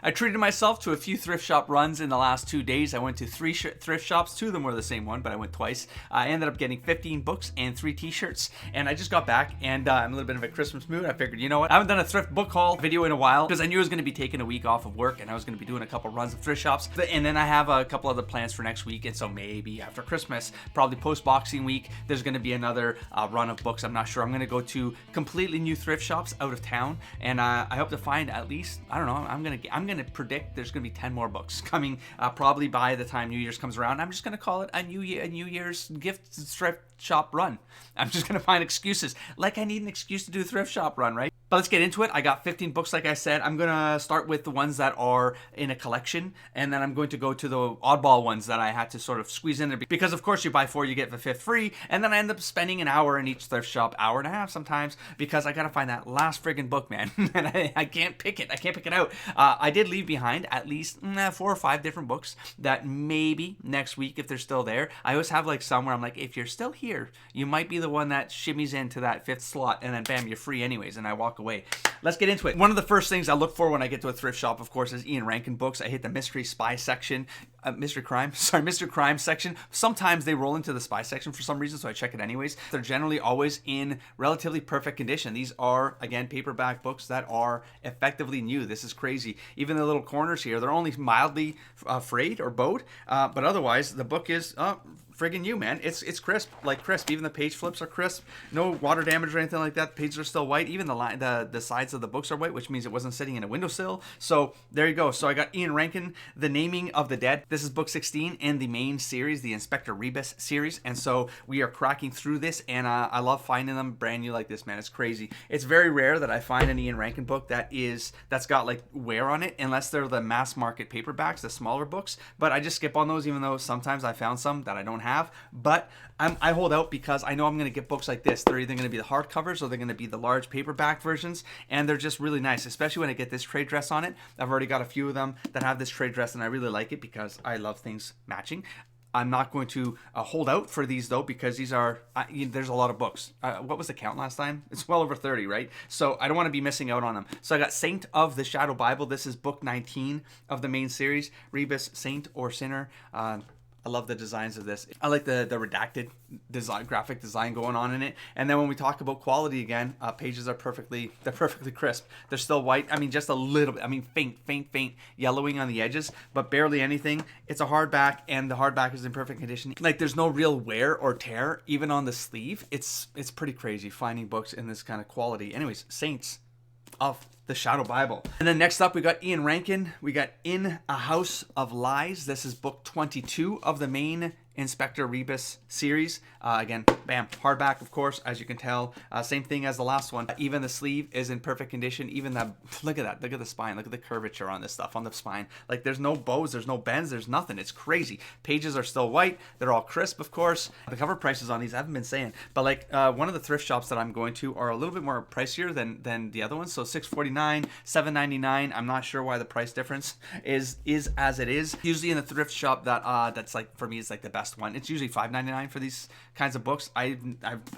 I treated myself to a few thrift shop runs in the last 2 days. I went to three thrift shops. Two of them were the same one, but I went twice. I ended up getting 15 books and 3 t-shirts. And I just got back and I'm a little bit of a Christmas mood. I figured, you know what? I haven't done a thrift book haul video in a while because I knew I was going to be taking a week off of work and I was going to be doing a couple runs of thrift shops. And then I have a couple other plans for next week. And so maybe after Christmas, probably post Boxing Week, there's going to be another run of books. I'm not sure. I'm going to go to completely new thrift shops out of town. And I hope to find at least, I don't know, I'm going to predict there's going to be 10 more books coming probably by the time New Year's comes around. I'm just going to call it a New Year's gift thrift shop run. I'm just going to find excuses. Like I need an excuse to do a thrift shop run, right? But let's get into it. I got 15 books, like I said. I'm going to start with the ones that are in a collection, and then I'm going to go to the oddball ones that I had to sort of squeeze in there. Because, of course, you buy 4, you get the 5th free, and then I end up spending an hour in each thrift shop, hour and a half sometimes, because I got to find that last friggin' book, man. And I can't pick it. I can't pick it out. I did leave behind at least 4 or 5 different books that maybe next week, if they're still there. I always have like some where I'm like, if you're still here, you might be the one that shimmies into that 5th slot, and then bam, you're free anyways, and I walk away. Let's get into it. One of the first things I look for when I get to a thrift shop, of course, is Ian Rankin books. I hit the mystery spy section, mystery crime section. Sometimes they roll into the spy section for some reason, so I check it anyways. They're generally always in relatively perfect condition. These are, again, paperback books that are effectively new. This is crazy. Even the little corners here, they're only mildly frayed or bowed, but otherwise the book is friggin' new, man. It's crisp, like crisp. Even the page flips are crisp. No water damage or anything like that. The pages are still white. Even the sides of the books are white, which means it wasn't sitting in a windowsill. So there you go. So I got Ian Rankin, The Naming of the Dead. This is book 16 in the main series, the Inspector Rebus series. And so we are cracking through this, and I love finding them brand new like this, man. It's crazy. It's very rare that I find an Ian Rankin book that's got like wear on it, unless they're the mass market paperbacks, the smaller books. But I just skip on those, even though sometimes I found some that I don't have. But I hold out because I know I'm going to get books like this. They're either going to be the hardcovers or they're going to be the large paperback versions, and they're just really nice, especially when I get this trade dress on it. I've already got a few of them that have this trade dress, and I really like it because I love things matching. I'm not going to hold out for these though, because these are there's a lot of books. What was the count last time? It's well over 30, right? So I don't want to be missing out on them. So I got Saint of the Shadow Bible. This is book 19 of the main series. Rebus, Saint or Sinner. I love the designs of this. I like the redacted design, graphic design going on in it. And then when we talk about quality again, pages are perfectly crisp. They're still white. I mean, just a little bit. I mean, faint yellowing on the edges, but barely anything. It's a hardback, and the hardback is in perfect condition. Like, there's no real wear or tear, even on the sleeve. It's pretty crazy finding books in this kind of quality. Anyways, Saints of the Shadow Bible. And then next up, we got Ian Rankin. We got In a House of Lies. This is book 22 of the main Inspector Rebus series. Again, bam, hardback, of course, as you can tell. Same thing as the last one. Even the sleeve is in perfect condition. Even the, look at that. Look at the spine. Look at the curvature on this stuff, on the spine. Like, there's no bows, there's no bends, there's nothing. It's crazy. Pages are still white. They're all crisp, of course. The cover prices on these I haven't been saying, but like one of the thrift shops that I'm going to are a little bit more pricier than the other ones. So $6.49, $7.99. I'm not sure why the price difference is as it is. Usually in the thrift shop that's like, for me, is like the best one. It's usually $5.99 for these kinds of books. I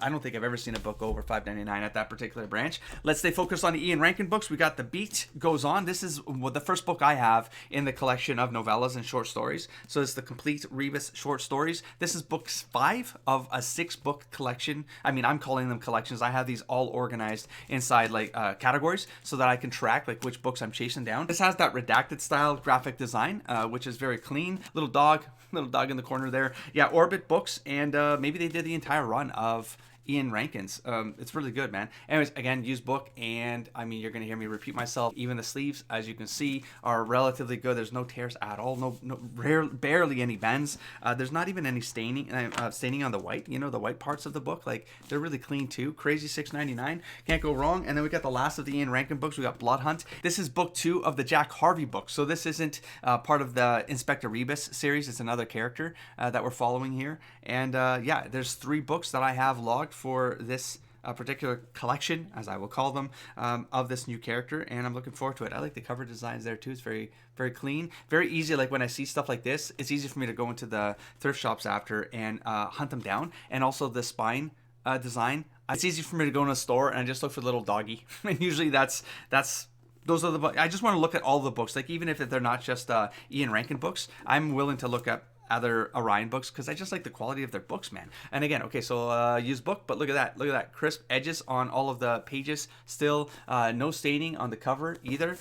don't think I've ever seen a book over $5.99 at that particular branch. Let's stay focused on the Ian Rankin books. We got The Beat Goes On. This is the first book I have in the collection of novellas and short stories. So it's the complete Rebus short stories. This is book 5 of a 6-book collection. I mean, I'm calling them collections. I have these all organized inside like categories so that I can track like which books I'm chasing down. This has that redacted style graphic design, which is very clean. Little dog in the corner there. Yeah, Orbit Books, and maybe they did the entire run of Ian Rankin's. It's really good, man. Anyways, again, used book, and I mean, you're gonna hear me repeat myself. Even the sleeves, as you can see, are relatively good. There's no tears at all, barely any bends. There's not even any staining on the white. You know, the white parts of the book, like, they're really clean too. Crazy $6.99, can't go wrong. And then we got the last of the Ian Rankin books. We got Blood Hunt. This is book 2 of the Jack Harvey book. So this isn't part of the Inspector Rebus series. It's another character that we're following here. And yeah, there's 3 books that I have logged for this particular collection, as I will call them, of this new character, and I'm looking forward to it. I like the cover designs there too. It's very, very clean, very easy. Like, when I see stuff like this, it's easy for me to go into the thrift shops after and hunt them down. And also the spine design, it's easy for me to go in a store and just look for the little doggy, and usually that's those are the books. I just want to look at all the books, like even if they're not just Ian Rankin books. I'm willing to look at other Orion books because I just like the quality of their books, man. And again, okay, so used book, but look at that crisp edges on all of the pages. Still no staining on the cover either.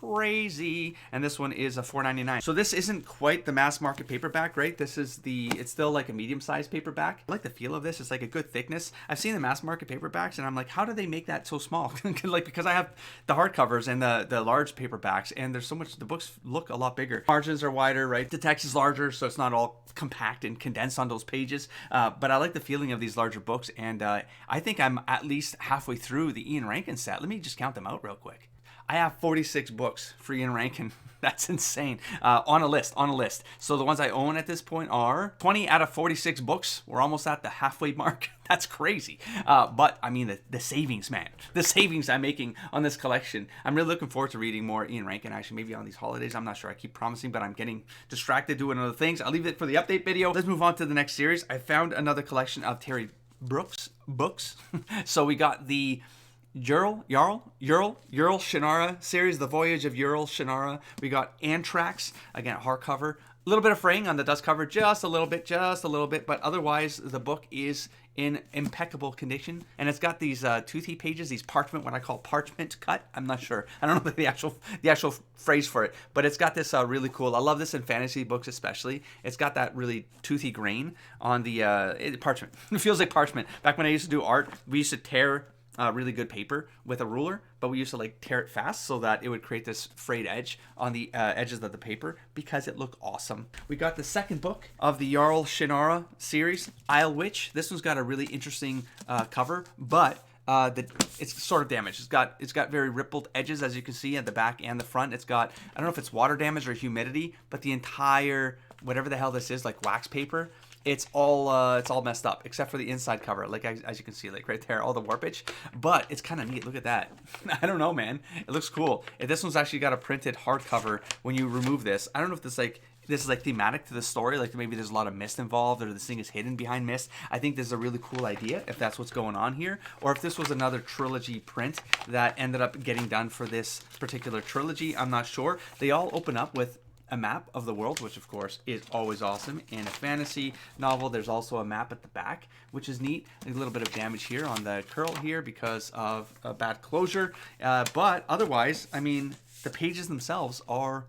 Crazy. And this one is a $4.99. So this isn't quite the mass market paperback, right? It's still like a medium-sized paperback. I like the feel of this. It's like a good thickness. I've seen the mass market paperbacks and I'm like, how do they make that so small? Like, because I have the hardcovers and the large paperbacks, and there's so much, the books look a lot bigger. Margins are wider, right? The text is larger, so it's not all compact and condensed on those pages. But I like the feeling of these larger books, and I think I'm at least halfway through the Ian Rankin set. Let me just count them out real quick. I have 46 books for Ian Rankin. That's insane. On a list. So the ones I own at this point are 20 out of 46 books. We're almost at the halfway mark. That's crazy. But I mean, the savings, man. The savings I'm making on this collection. I'm really looking forward to reading more Ian Rankin, actually, maybe on these holidays. I'm not sure. I keep promising, but I'm getting distracted doing other things. I'll leave it for the update video. Let's move on to the next series. I found another collection of Terry Brooks books. So we got the Ural Shannara series, The Voyage of Ural Shannara. We got Anthrax, again, hardcover. A little bit of fraying on the dust cover, just a little bit, but otherwise the book is in impeccable condition. And it's got these toothy pages, these parchment, what I call parchment cut. I'm not sure. I don't know the actual phrase for it, but it's got this really cool, I love this in fantasy books especially. It's got that really toothy grain on the parchment. It feels like parchment. Back when I used to do art, we used to tear really good paper with a ruler, but we used to like tear it fast so that it would create this frayed edge on the edges of the paper because it looked awesome. We got the second book of the Ural Shannara series, Isle Witch. This one's got a really interesting cover, but it's sort of damaged. It's got very rippled edges, as you can see at the back and the front. It's got, I don't know if it's water damage or humidity, but the entire, whatever the hell this is, like wax paper, it's all messed up except for the inside cover, like as you can see, like right there, all the warpage. But it's kind of neat. Look at that. I don't know, man. It looks cool. If this one's actually got a printed hardcover, when you remove this, I don't know if this is like thematic to the story, like maybe there's a lot of mist involved or this thing is hidden behind mist. I think this is a really cool idea if that's what's going on here, or if this was another trilogy print that ended up getting done for this particular trilogy. I'm not sure. They all open up with a map of the world, which of course is always awesome. In a fantasy novel, there's also a map at the back, which is neat. A little bit of damage here on the curl here because of a bad closure, but otherwise, I mean, the pages themselves are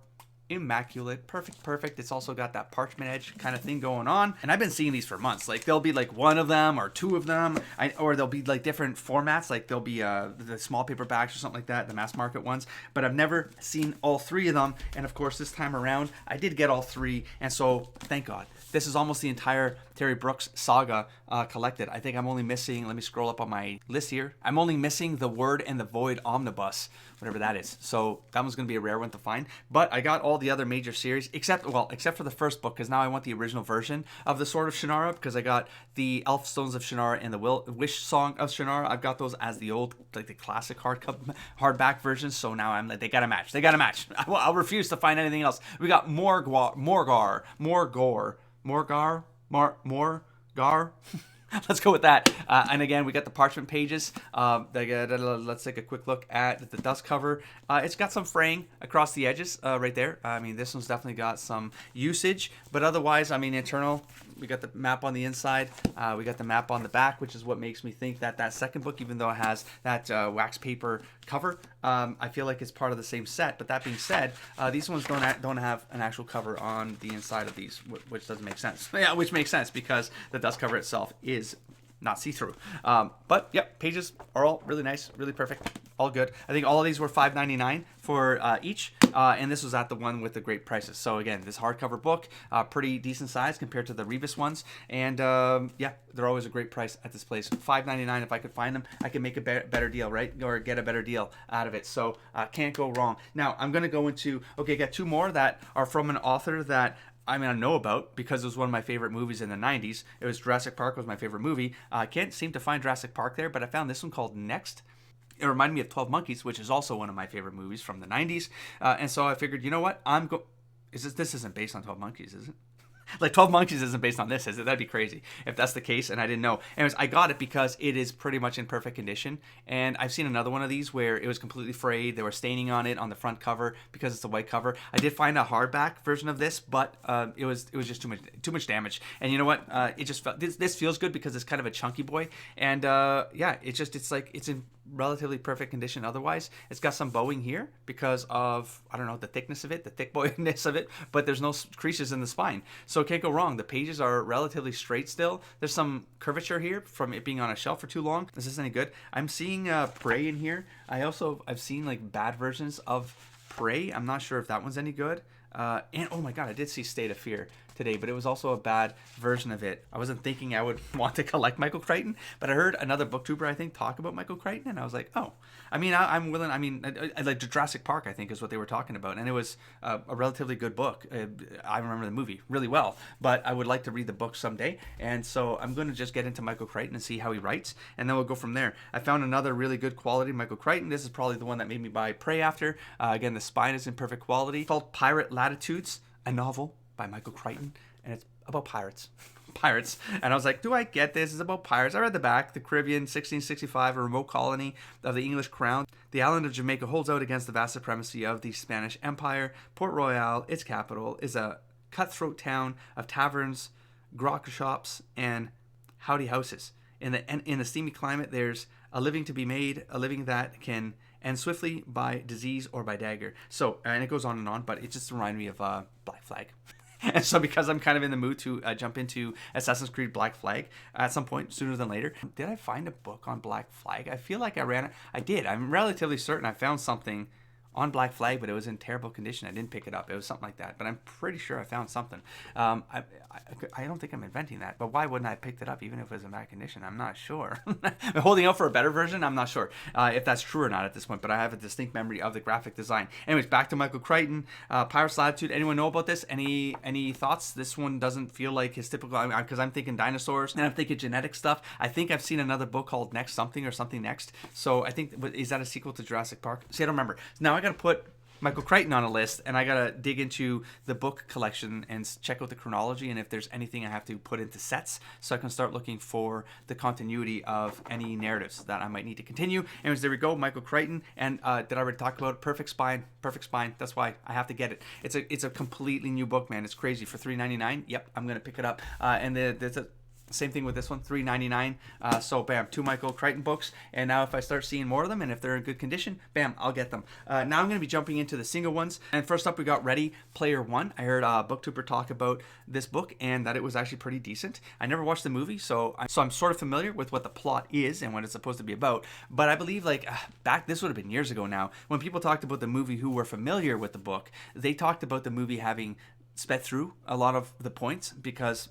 immaculate, perfect. It's also got that parchment edge kind of thing going on, and I've been seeing these for months. Like there'll be like one of them or two of them, or there'll be like different formats, like there'll be the small paperbacks or something like that, the mass market ones, but I've never seen all three of them. And of course this time around I did get all three, and so thank God. This is almost the entire Terry Brooks saga collected. I think I'm only missing, let me scroll up on my list here, I'm only missing The Word and the Void Omnibus, whatever that is. So that one's going to be a rare one to find. But I got all the other major series, except for the first book, because now I want the original version of the Sword of Shannara, because I got the Elf Stones of Shannara and the Wish Song of Shannara. I've got those as the old, like the classic hardback versions. So now I'm like, they got to match. I'll refuse to find anything else. We got Morgar. Let's go with that. And again, we got the parchment pages. Let's take a quick look at the dust cover. It's got some fraying across the edges right there. I mean, this one's definitely got some usage, but otherwise, I mean, internal, we got the map on the inside. We got the map on the back, which is what makes me think that second book, even though it has that wax paper cover, I feel like it's part of the same set. But that being said, these ones don't have an actual cover on the inside of these, which doesn't make sense. Yeah, which makes sense because the dust cover itself is not see-through. But yep, pages are all really nice, really perfect, all good. I think all of these were $5.99 for each, and this was at the one with the great prices. So again, this hardcover book, pretty decent size compared to the Rebus ones, and yeah, they're always a great price at this place. $5.99 if I could find them. I can make a better deal, right? Or get a better deal out of it. So can't go wrong. Now I'm gonna go into, okay, got two more that are from an author that I know about because it was one of my favorite movies in the 90s. It was Jurassic Park was my favorite movie. I can't seem to find Jurassic Park there, but I found this one called Next. It reminded me of 12 Monkeys, which is also one of my favorite movies from the 90s. And so I figured, you know what? This isn't based on 12 Monkeys, is it? Like 12 Monkeys isn't based on this, is it? That'd be crazy if that's the case, and I didn't know. Anyways, I got it because it is pretty much in perfect condition, and I've seen another one of these where it was completely frayed. There was staining on it on the front cover because it's a white cover. I did find a hardback version of this, but it was just too much damage. And you know what? It just felt this feels good because it's kind of a chunky boy, and yeah, it's in relatively perfect condition otherwise. It's got some bowing here because of, I don't know, the thickness of it, the thick boyness of it, but there's no creases in the spine, so it can't go wrong. The pages are relatively straight still. There's some curvature here from it being on a shelf for too long. Is this any good? I'm seeing Prey in here. I've seen like bad versions of Prey. I'm not sure if that one's any good. And oh my god, I did see State of Fear today, but it was also a bad version of it. I wasn't thinking I would want to collect Michael Crichton, but I heard another booktuber, I think, talk about Michael Crichton, and I was like, oh, I mean, I'm willing. I mean, I like Jurassic Park, I think, is what they were talking about, and it was a relatively good book. I remember the movie really well, but I would like to read the book someday, and so I'm going to just get into Michael Crichton and see how he writes, and then we'll go from there. I found another really good quality Michael Crichton. This is probably the one that made me buy Prey after. Again, the spine is in perfect quality. It's called Pirate Latitudes, a novel by Michael Crichton, and it's about pirates. Pirates. And I was like, do I get this? It's about pirates. I read the back. The Caribbean, 1665, a remote colony of the English crown. The island of Jamaica holds out against the vast supremacy of the Spanish Empire. Port Royal, its capital, is a cutthroat town of taverns, grog shops, and howdy houses. In the steamy climate, there's a living to be made, a living that can end swiftly by disease or by dagger. So, and it goes on and on, but it just reminded me of Black Flag. And so because I'm kind of in the mood to jump into Assassin's Creed Black Flag at some point sooner than later. Did I find a book on Black Flag? I feel like I ran it. I did. I'm relatively certain I found something on Black Flag, but it was in terrible condition. I didn't pick it up. It was something like that, but I'm pretty sure I found something. I don't think I'm inventing that, but why wouldn't I have picked it up even if it was in bad condition? I'm not sure. I'm holding out for a better version. I'm not sure if that's true or not at this point, but I have a distinct memory of the graphic design. Anyways, back to Michael Crichton, Pirate's Latitude. Anyone know about this? Any thoughts? This one doesn't feel like his typical, because I'm thinking dinosaurs and I'm thinking genetic stuff. I think I've seen another book called Next Something or Something Next. So I think, is that a sequel to Jurassic Park? See, I don't remember. Now I got to put Michael Crichton on a list, and I gotta dig into the book collection and check out the chronology and if there's anything I have to put into sets so I can start looking for the continuity of any narratives that I might need to continue. Anyways, there we go, Michael Crichton. And did I already talk about it? Perfect Spine. That's why I have to get it. It's a completely new book, man. It's crazy. For $3.99, yep, I'm gonna pick it up. And there's a same thing with this one, $3.99. So bam, 2 Michael Crichton books, and now if I start seeing more of them and if they're in good condition, bam, I'll get them. Now I'm going to be jumping into the single ones, and first up we got Ready Player One. I heard BookTuber talk about this book and that it was actually pretty decent. I never watched the movie, so I'm sort of familiar with what the plot is and what it's supposed to be about, but I believe back, this would have been years ago now, when people talked about the movie who were familiar with the book, they talked about the movie having sped through a lot of the points because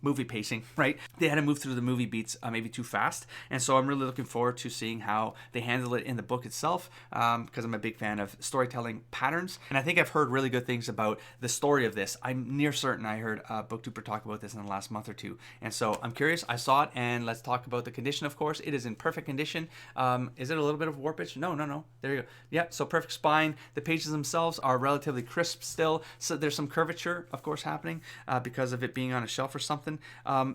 movie pacing, right? They had to move through the movie beats maybe too fast, and so I'm really looking forward to seeing how they handle it in the book itself, because I'm a big fan of storytelling patterns, and I think I've heard really good things about the story of this. I'm near certain I heard BookTuber talk about this in the last month or two, and so I'm curious. I saw it, and let's talk about the condition. Of course, it is in perfect condition. Is it a little bit of warpage? No. There you go. Yeah, so perfect spine. The pages themselves are relatively crisp still, so there's some curvature, of course, happening because of it being on a shelf or something.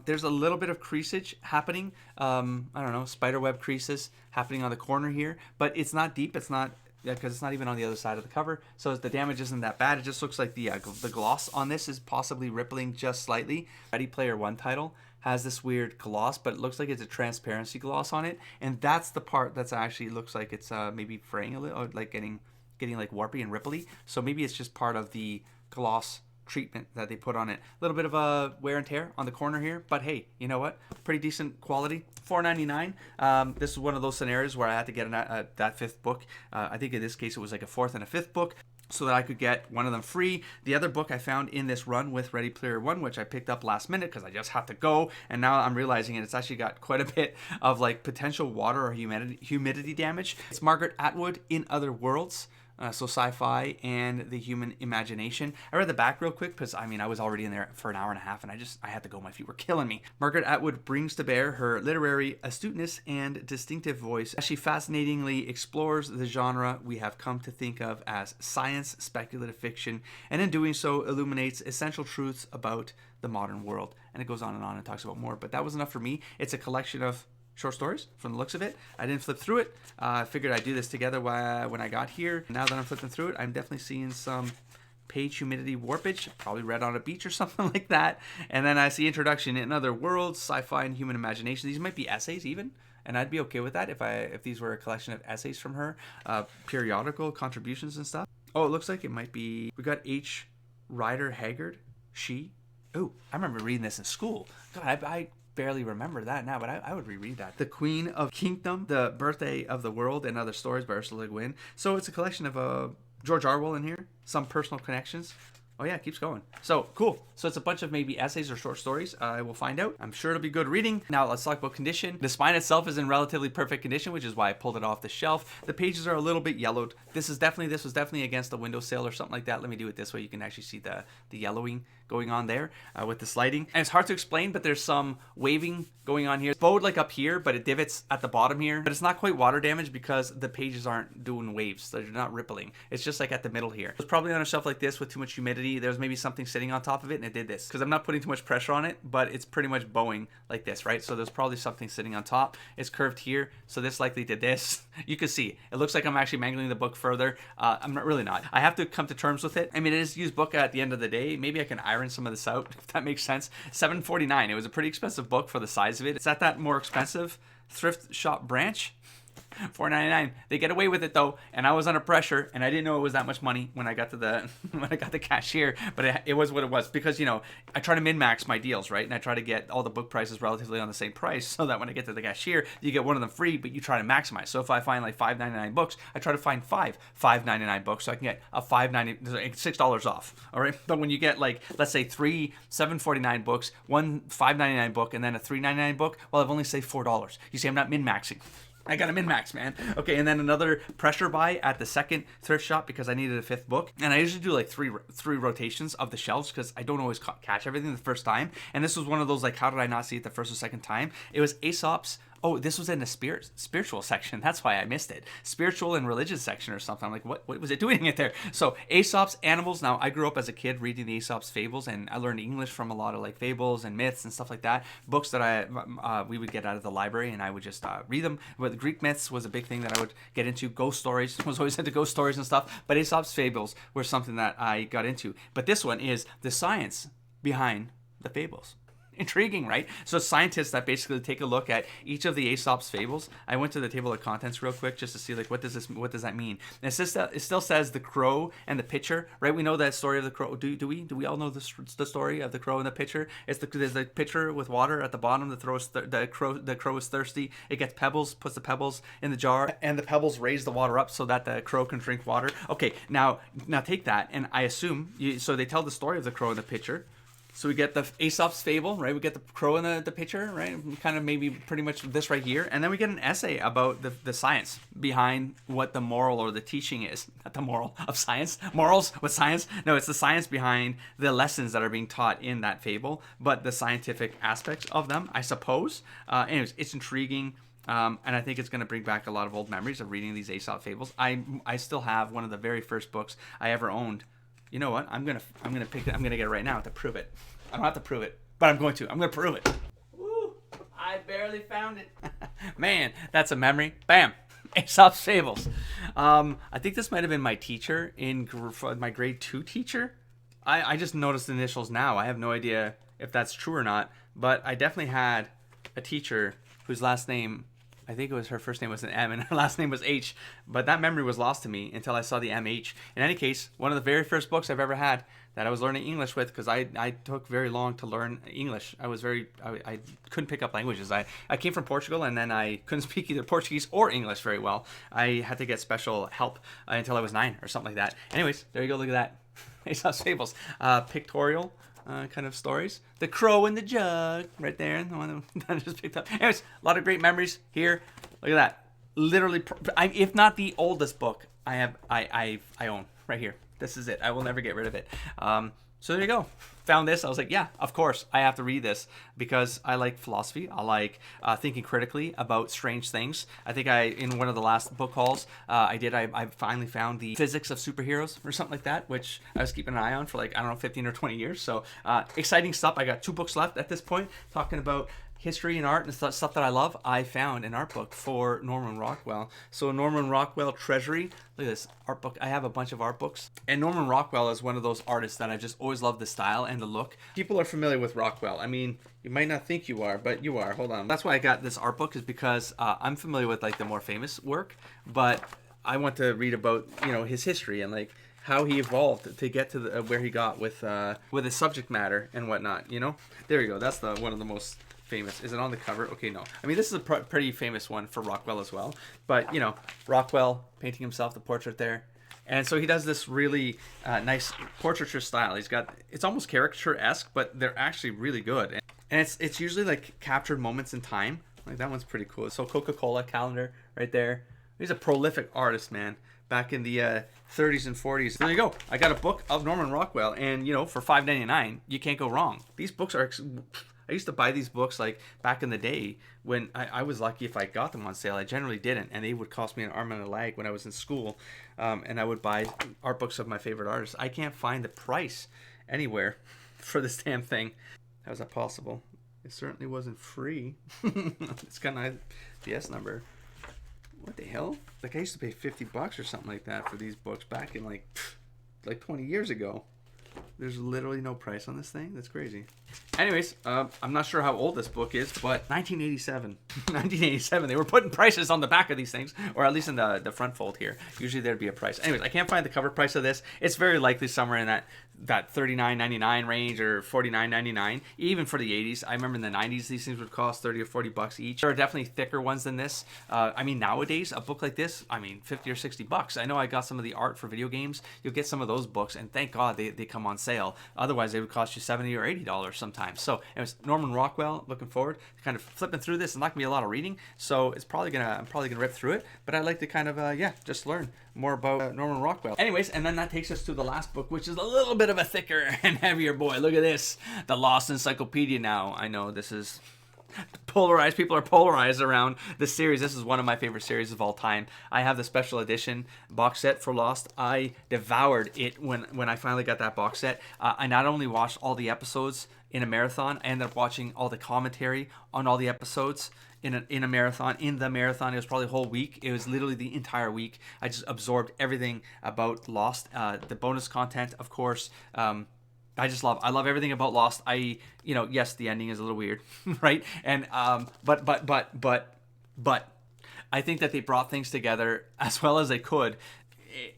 There's a little bit of creasage happening. I don't know, spiderweb creases happening on the corner here, but it's not deep. It's not, because it's not even on the other side of the cover, so the damage isn't that bad. It just looks like the gloss on this is possibly rippling just slightly. Ready Player One title has this weird gloss, but it looks like it's a transparency gloss on it, and that's the part that's actually looks like it's maybe fraying a little, or like getting like warpy and ripply. So maybe it's just part of the gloss treatment that they put on it. A little bit of a wear and tear on the corner here, but hey, you know what? Pretty decent quality. $4.99. This is one of those scenarios where I had to get that fifth book. I think in this case it was like a fourth and a fifth book, so that I could get one of them free. The other book I found in this run with Ready Player One, which I picked up last minute because I just had to go, and now I'm realizing it's actually got quite a bit of like potential water or humidity damage. It's Margaret Atwood, In Other Worlds. So sci-fi and the human imagination. I read the back real quick because I was already in there for an hour and a half and I had to go. My feet were killing me. Margaret Atwood brings to bear her literary astuteness and distinctive voice as she fascinatingly explores the genre we have come to think of as science speculative fiction, and in doing so illuminates essential truths about the modern world. And it goes on and talks about more, but that was enough for me. It's a collection of short stories from the looks of it. I didn't flip through it. I figured I'd do this together when I got here. Now that I'm flipping through it, I'm definitely seeing some page humidity warpage, probably read on a beach or something like that. And then I see introduction in other worlds, sci-fi and human imagination. These might be essays even, and I'd be okay with that if these were a collection of essays from her, periodical contributions and stuff. Oh, it looks like it might be. We got H. Rider Haggard. She. Oh, I remember reading this in school. God, I barely remember that now, but I would reread that. The Queen of Kingdom, The Birthday of the World, and Other Stories by Ursula Le Guin. So it's a collection of George Orwell in here, some personal connections. Oh yeah, it keeps going. So cool. So it's a bunch of maybe essays or short stories. I will find out. I'm sure it'll be good reading. Now let's talk about condition. The spine itself is in relatively perfect condition, which is why I pulled it off the shelf. The pages are a little bit yellowed. This was definitely against the windowsill or something like that. Let me do it this way. You can actually see the yellowing going on there with the sliding. And it's hard to explain, but there's some waving going on here. It's bowed like up here, but it divots at the bottom here. But it's not quite water damage because the pages aren't doing waves. They're not rippling. It's just like at the middle here. It's probably on a shelf like this with too much humidity. There's maybe something sitting on top of it and it did this. Because I'm not putting too much pressure on it, but it's pretty much bowing like this, right? So there's probably something sitting on top. It's curved here, so this likely did this. You can see. It looks like I'm actually mangling the book further. I'm really not. I have to come to terms with it. I mean, it is a used book at the end of the day. Maybe I can iron some of this out, if that makes sense. $7.49. It was a pretty expensive book for the size of it. It's at that more expensive thrift shop branch. $4.99. They get away with it though, and I was under pressure, and I didn't know it was that much money when I got to the when I got the cashier. But it was what it was, because I try to min-max my deals, right? And I try to get all the book prices relatively on the same price, so that when I get to the cashier, you get one of them free, but you try to maximize. So if I find like $5.99 books, I try to find five $5.99 books, so I can get a $6 off. All right, but when you get like, let's say 3 $7.49 books, one $5.99 book, and then a $3.99 book, well, I've only saved $4. You see, I'm not min-maxing. I got a min-max, man. Okay, and then another pressure buy at the second thrift shop because I needed a fifth book. And I usually do like three rotations of the shelves because I don't always catch everything the first time. And this was one of those, like, how did I not see it the first or second time? It was Aesop's. Oh, this was in the spiritual section. That's why I missed it. Spiritual and religious section or something. I'm like, what was it doing it there? So Aesop's Animals. Now, I grew up as a kid reading the Aesop's Fables, and I learned English from a lot of like fables and myths and stuff like that. Books that we would get out of the library, and I would just read them. But the Greek myths was a big thing that I would get into. Ghost stories. I was always into ghost stories and stuff. But Aesop's Fables were something that I got into. But this one is the science behind the fables. Intriguing, right? So scientists that basically take a look at each of the Aesop's fables. I went to the table of contents real quick just to see like what does that mean? And it still says the crow and the pitcher, right? We know that story of the crow. Do we all know the story of the crow and the pitcher? There's the pitcher with water at the bottom. The crow is thirsty. It gets pebbles, puts the pebbles in the jar, and the pebbles raise the water up so that the crow can drink water. Okay, now take that, and I assume so they tell the story of the crow and the pitcher. So we get the Aesop's fable, right? We get the crow and the pitcher, right? Kind of maybe pretty much this right here. And then we get an essay about the science behind what the moral or the teaching is. Not the moral of science. Morals with science. No, it's the science behind the lessons that are being taught in that fable, but the scientific aspects of them, I suppose. Anyways, it's intriguing. And I think it's going to bring back a lot of old memories of reading these Aesop fables. I still have one of the very first books I ever owned. You know what? I'm gonna pick it. I'm gonna get it right now to prove it. I don't have to prove it, but I'm going to. I'm gonna prove it. Woo! I barely found it. Man, that's a memory. Bam! Aesop's Fables. I think this might have been my teacher my grade 2 teacher. I just noticed the initials now. I have no idea if that's true or not, but I definitely had a teacher whose last name, I think her first name was an M and her last name was H, but that memory was lost to me until I saw the MH. In any case, one of the very first books I've ever had that I was learning English with, because I took very long to learn English. I couldn't pick up languages. I came from Portugal, and then I couldn't speak either Portuguese or English very well. I had to get special help until I was 9 or something like that. Anyways, there you go. Look at that. Aesop's Fables. Pictorial. Kind of stories. The Crow and the Jug, right there, the one that I just picked up. Anyways, a lot of great memories here. Look at that. Literally, if not the oldest book I own right here. This is it. I will never get rid of it. So there you go. Found this. I was like, yeah, of course, I have to read this because I like philosophy. I like thinking critically about strange things. I think in one of the last book hauls I finally found the physics of superheroes or something like that, which I was keeping an eye on for like, I don't know, 15 or 20 years. So exciting stuff. I got 2 books left at this point talking about history and art and stuff that I love. I found an art book for Norman Rockwell. So Norman Rockwell Treasury. Look at this art book. I have a bunch of art books. And Norman Rockwell is one of those artists that I just always love the style and the look. People are familiar with Rockwell. I mean, you might not think you are, but you are. Hold on. That's why I got this art book, is because I'm familiar with like the more famous work, but I want to read about, his history and like how he evolved to get to where he got with his subject matter and whatnot. There you go. That's one of the most famous. Is it on the cover? Okay, no. I mean, this is a pretty famous one for Rockwell as well. But, Rockwell painting himself, the portrait there. And so he does this really nice portraiture style. It's almost caricature-esque, but they're actually really good. And it's usually like captured moments in time. Like that one's pretty cool. So Coca-Cola calendar right there. He's a prolific artist, man. Back in the 30s and 40s. There you go. I got a book of Norman Rockwell. And, for $5.99, you can't go wrong. These books are... I used to buy these books like back in the day when I was lucky if I got them on sale. I generally didn't, and they would cost me an arm and a leg when I was in school. And I would buy art books of my favorite artists. I can't find the price anywhere for this damn thing. How is that possible? It certainly wasn't free. It's got an IBS number. What the hell? Like I used to pay $50 or something like that for these books back in like 20 years ago. There's literally no price on this thing. That's crazy. Anyways, I'm not sure how old this book is, but 1987. 1987. They were putting prices on the back of these things, or at least in the front fold here. Usually there'd be a price. Anyways, I can't find the cover price of this. It's very likely somewhere in that $39.99 range or $49.99. Even for the 80s, I remember in the 90s these things would cost $30 or $40 each. There are definitely thicker ones than this. I mean, nowadays a book like this, $50 or $60. I know I got some of the art for video games. You'll get some of those books, and thank God they come on sale. Otherwise, they would cost you $70 or $80 sometimes. So, anyways, Norman Rockwell. Looking forward to kind of flipping through this. It's not gonna be a lot of reading, so I'm probably gonna rip through it. But I'd like to kind of just learn more about Norman Rockwell. Anyways, and then that takes us to the last book, which is a little bit of a thicker and heavier boy. Look at this, the Lost Encyclopedia. Now I know this is polarized. People are polarized around this series. This is one of my favorite series of all time. I have the special edition box set for Lost. I devoured it when I finally got that box set. I not only watched all the episodes in a marathon, I ended up watching all the commentary on all the episodes in a marathon. In the marathon, it was probably a whole week. It was literally the entire week. I just absorbed everything about Lost. The bonus content, of course. I love everything about Lost. Yes, the ending is a little weird, right? And but I think that they brought things together as well as they could,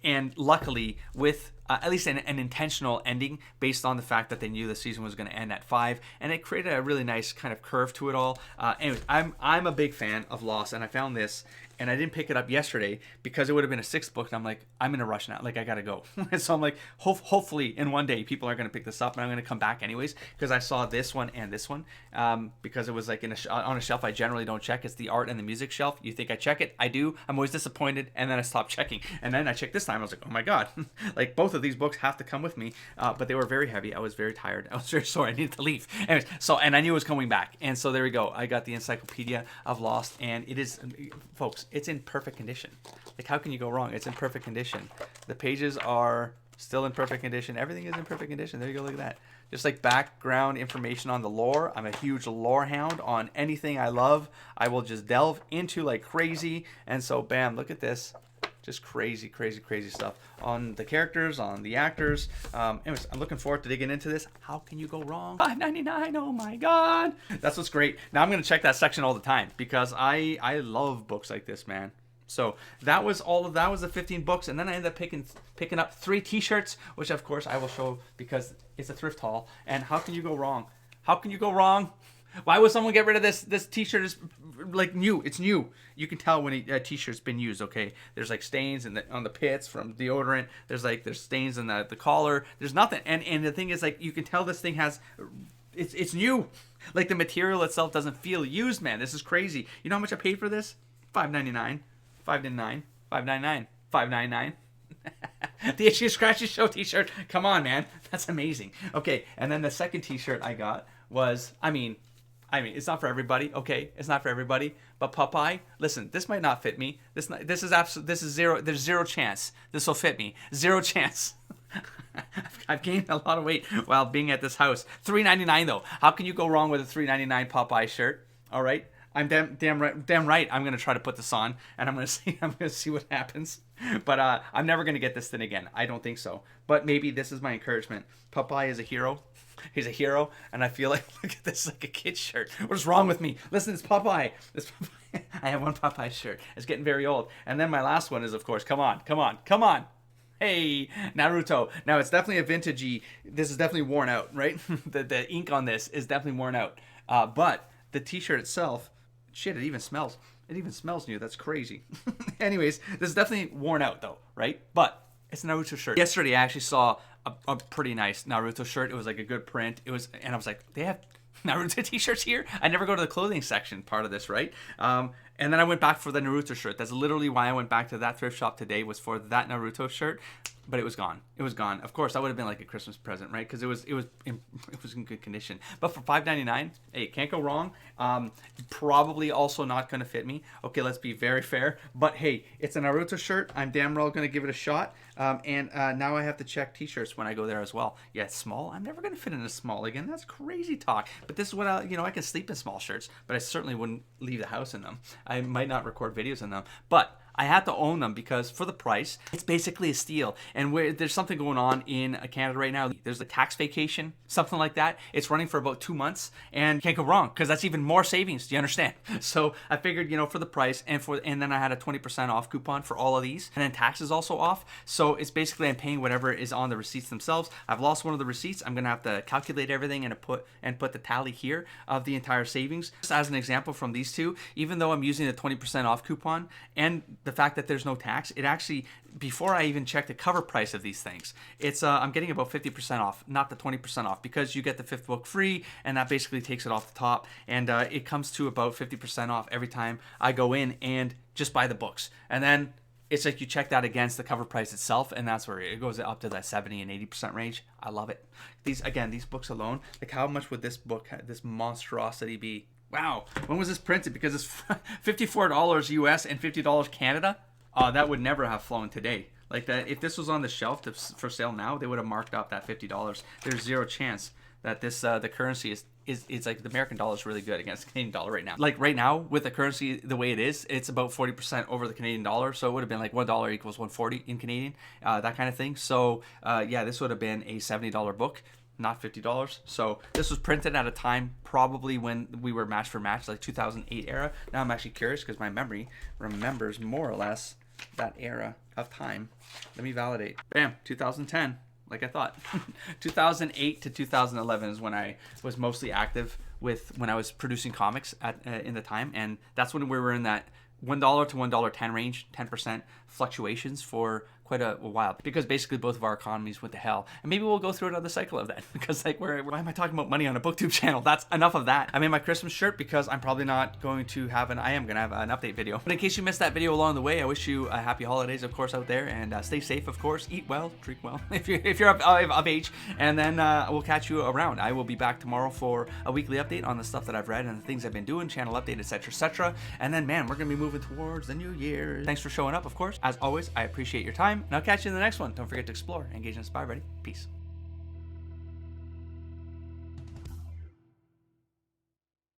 and luckily with at least an intentional ending based on the fact that they knew the season was going to end at 5, and it created a really nice kind of curve to it all. Anyways, I'm a big fan of Lost, and I found this. And I didn't pick it up yesterday because it would have been a 6th book. And I'm like, I'm in a rush now. Like, I got to go. And so I'm like, hopefully in one day people are going to pick this up. And I'm going to come back anyways because I saw this one and this one because it was like on a shelf I generally don't check. It's the art and the music shelf. You think I check it? I do. I'm always disappointed. And then I stopped checking. And then I checked this time. I was like, oh my God. Like, both of these books have to come with me. But they were very heavy. I was very tired. I was very sore. I needed to leave. Anyways, and I knew it was coming back. And so there we go. I got the Encyclopedia of Lost. And it is, folks, it's in perfect condition. Like, how can you go wrong? It's in perfect condition. The pages are still in perfect condition. Everything is in perfect condition. There you go. Look at that. Just like background information on the lore. I'm a huge lore hound. On anything I love, I will just delve into like crazy. And so, bam, look at this. Just crazy, crazy, crazy stuff on the characters, on the actors. Anyways, I'm looking forward to digging into this. How can you go wrong? $5.99. Oh my God. That's what's great. Now I'm going to check that section all the time because I love books like this, man. So that was the 15 books, and then I ended up picking up 3 t-shirts, which of course I will show because it's a thrift haul. And how can you go wrong? How can you go wrong? Why would someone get rid of this? This t-shirt is like new. It's new. You can tell when a t-shirt's been used, okay? There's like stains on the pits from deodorant. There's stains in the collar. There's nothing. And the thing is, like, you can tell this thing has it's new. Like, the material itself doesn't feel used, man. This is crazy. You know how much I paid for this? $5.99. $5.99. $5.99. $5.99. The Itchy Scratchy Show t-shirt. Come on, man. That's amazing. Okay, and then the second t-shirt I got was, I mean, it's not for everybody. Okay, it's not for everybody. But Popeye, listen, this might not fit me. This is zero. There's zero chance this will fit me. Zero chance. I've gained a lot of weight while being at this house. $3.99 though. How can you go wrong with a $3.99 Popeye shirt? All right. I'm damn right. I'm gonna try to put this on, and I'm gonna see what happens. But I'm never gonna get this thing again. I don't think so. But maybe this is my encouragement. Popeye is a hero. He's a hero, and I feel like, look at this, like a kid's shirt. What is wrong with me? Listen, it's Popeye. I have one Popeye shirt. It's getting very old. And then my last one is, of course, come on. Hey, Naruto. Now, it's definitely a vintagey. This is definitely worn out, right? the ink on this is definitely worn out. But the t-shirt itself, shit, it even smells. It even smells new. That's crazy. Anyways, this is definitely worn out, though, right? But it's a Naruto shirt. Yesterday, I actually saw a pretty nice Naruto shirt. It was like a good print. And I was like, they have Naruto t-shirts here? I never go to the clothing section part of this, right? And then I went back for the Naruto shirt. That's literally why I went back to that thrift shop today, was for that Naruto shirt. But it was gone. It was gone. Of course, that would have been like a Christmas present, right? Because it was in good condition. But for $5.99, hey, can't go wrong. Probably also not going to fit me. Okay, let's be very fair. But hey, it's a Naruto shirt. I'm damn well going to give it a shot. And now I have to check t-shirts when I go there as well. Yeah, it's small. I'm never going to fit in a small again. That's crazy talk. But this is what I can sleep in small shirts, but I certainly wouldn't leave the house in them. I might not record videos in them, but I had to own them because for the price, it's basically a steal. And there's something going on in Canada right now. There's a tax vacation, something like that. It's running for about 2 months, and can't go wrong because that's even more savings. Do you understand? So I figured, for the price, and then I had a 20% off coupon for all of these, and then tax is also off. So it's basically I'm paying whatever is on the receipts themselves. I've lost one of the receipts. I'm gonna have to calculate everything and put the tally here of the entire savings. Just as an example from these two, even though I'm using the 20% off coupon and the fact that there's no tax, it actually, before I even check the cover price of these things, it's I'm getting about 50% off, not the 20% off, because you get the 5th book free, and that basically takes it off the top, and it comes to about 50% off every time I go in and just buy the books. And then it's like you check that against the cover price itself, and that's where it goes up to that 70 and 80% range. I love it. These books alone, like how much would this book, this monstrosity be? Wow, when was this printed? Because it's $54 US and $50 Canada. That would never have flown today. Like that, if this was on the shelf for sale now, they would have marked up that $50. There's zero chance that this the currency is like the American dollar is really good against the Canadian dollar right now. Like right now with the currency the way it is, it's about 40% over the Canadian dollar. So it would have been like $1 equals 140 in Canadian, that kind of thing. So yeah, this would have been a $70 book, not $50. So this was printed at a time probably when we were match for match, like 2008 era. Now I'm actually curious because my memory remembers more or less that era of time. Let me validate. Bam, 2010, like I thought. 2008 to 2011 is when I was mostly active when I was producing comics in the time, and that's when we were in that $1 to $1.10 range, 10% fluctuations for quite a while, because basically both of our economies went to hell. And maybe we'll go through another cycle of that, because like why am I talking about money on a booktube channel? That's enough of that. I made my Christmas shirt because I'm probably not going to have I am going to have an update video. But in case you missed that video along the way, I wish you a happy holidays, of course, out there, and stay safe, of course. Eat well, drink well, if you're of age, and then we'll catch you around. I will be back tomorrow for a weekly update on the stuff that I've read and the things I've been doing, channel update, etc. And then, man, we're going to be moving towards the new year. Thanks for showing up, of course. As always, I appreciate your time, and I'll catch you in the next one. Don't forget to explore, engage, and inspire, buddy. Peace.